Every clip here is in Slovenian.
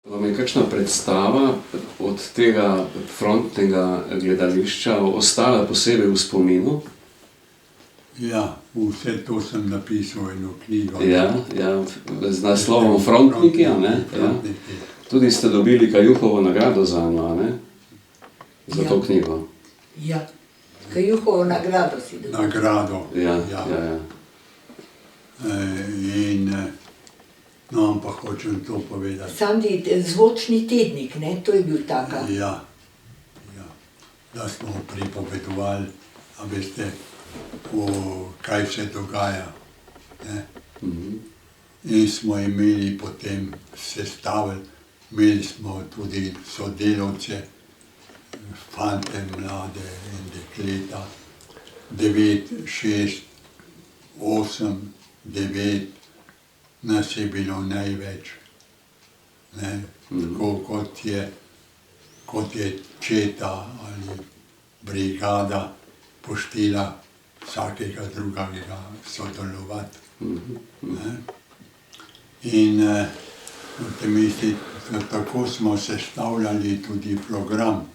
Vam je kakšna predstava od tega frontnega gledališča ostala posebej v spominu? Ja, vse to sem napisal eno knjigo. Ja, z naslovom Frontniki, a ne? Frontniki. Tudi ste dobili Kajuhovo nagrado za njo, a ne? Za to knjigo. Ja, Kajuhovo nagrado si dobil. Nagrado. Ja. No, ampak hočem to povedati. Sandi, zvočni tednik, ne, to je bil taka. Ja. Da smo pripovedovali, a veste, kaj se dogaja. Ne? In smo imeli potem sestavili, imeli smo tudi sodelavce, fante, mlade in dekleta, 9, 6, 8, 9, nas je bilo največ. Ne? Tako kot je četa ali brigada poštila vsakega drugega sodelovati. In tako smo sestavljali tudi program.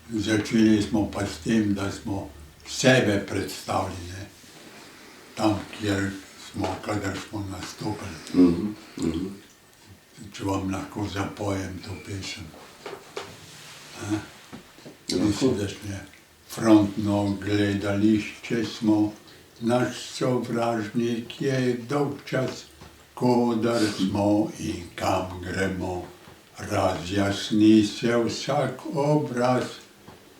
Začeli smo pa s tem, da smo sebe predstavili, ne? Tam, kadar smo nastopili. Če vam lahko zapojem to pesem. Frontno gledališče smo, naš sovražnik je dolgčas, kodar smo in kam gremo. Razjasni se vsak obraz,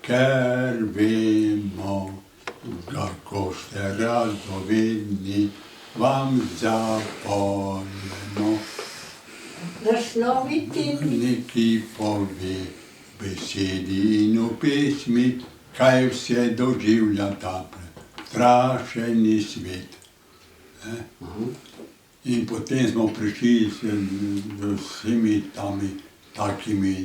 ker vemo, kako ste radovedni, vam zapojemo. Naš novi tednik. Neki pove besedi in v pesmi, kaj vse doživlja ta prestrašeni svet. In potem smo prišli z vsemi takimi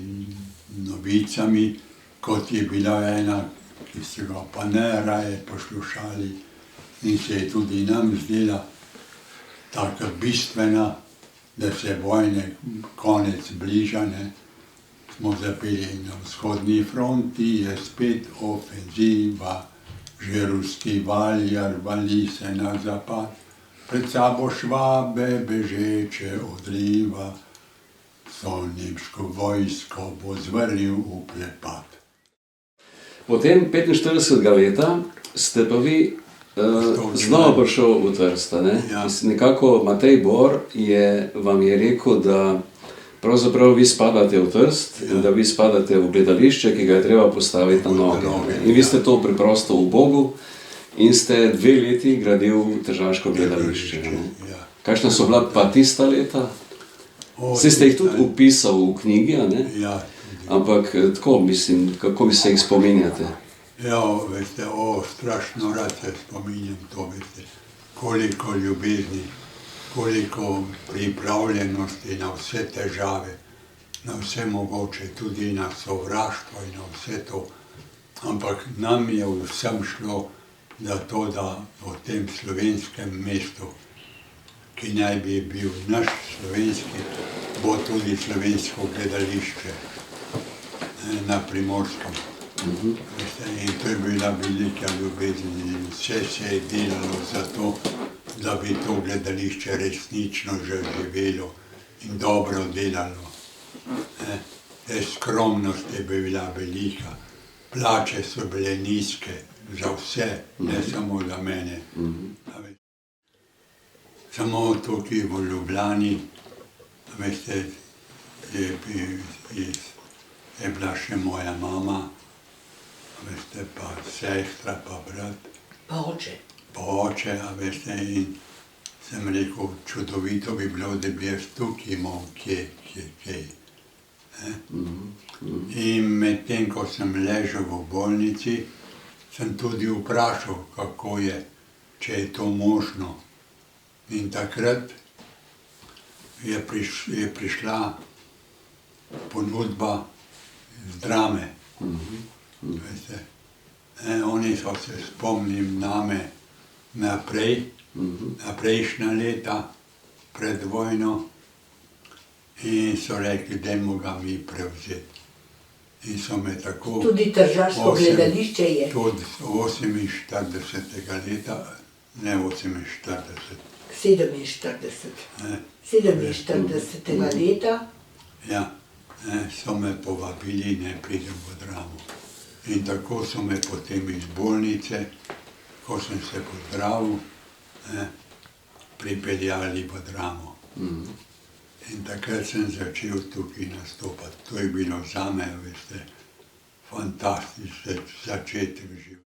novicami, kot je bila ena, ki ste ga pa najraje poslušali in se je tudi nam zdela taka bistvena, da se vojne konec bliža, ne. Smo zapeli na vzhodni fronti, je spet ofenziva, že ruski valjar vali se na zapad, pred sabo Švabe bežeče odriva, vso nemško vojsko bo zvrnil v prepad. Potem 45. leta ste pa vi znova prišel v Trst, ne? Ja. Nekako Matej Bor vam je rekel, da pravzaprav vi spadate v Trst in da vi spadate v gledališče, ki ga je treba postaviti na noge. In vi ste to preprosto v Bogu in ste 2 leti gradil tržaško gledališče. Kakšna so bila pa tista leta? Saj ste jih tudi opisal v knjigi, a ne? Ja. Ampak tako, mislim, kako vi se jih spominjate? Ja, veste, strašno rad se spominjam to, veste, koliko ljubezni, koliko pripravljenosti na vse težave, na vse mogoče, tudi na sovraštvo in na vse to. Ampak nam je vsem šlo, da v tem slovenskem mestu, ki naj bi bil naš slovenski, bo tudi slovensko gledališče na Primorskem. In to je bila velika ljubezen in vse se je delalo za to, da bi to gledališče resnično živelo in dobro delalo. Skromnost je bila velika, plače so bile nizke za vse, ne samo za mene. Samo tukaj v Ljubljani, veste, je bila še moja mama, veste, pa sestra, pa brat. Pa oče. Pa oče, a veste, in sem rekel, čudovito bi bilo, da bi jaz tukaj imel kje. In medtem, ko sem ležal v bolnici, sem tudi vprašal, kako je, če je to možno. In takrat je prišla ponudba z Drame. Veste, oni so se spomnili name naprej, na prejšnja leta pred vojno In so rekli, dajmo ga mi prevzeti. In so me tako... Tudi tržaško gledališče je. Tudi 48. leta, ne 48, 47. ne, 47. leta. ja, ne, so me povabili, ne pridem v Dramo. In tako so me potem iz bolnice, ko sem se pozdravil, ne, pripeljali v Dramo. In takrat sem začel tukaj nastopati. To je bilo zame, veste, fantastičen začetek življenja.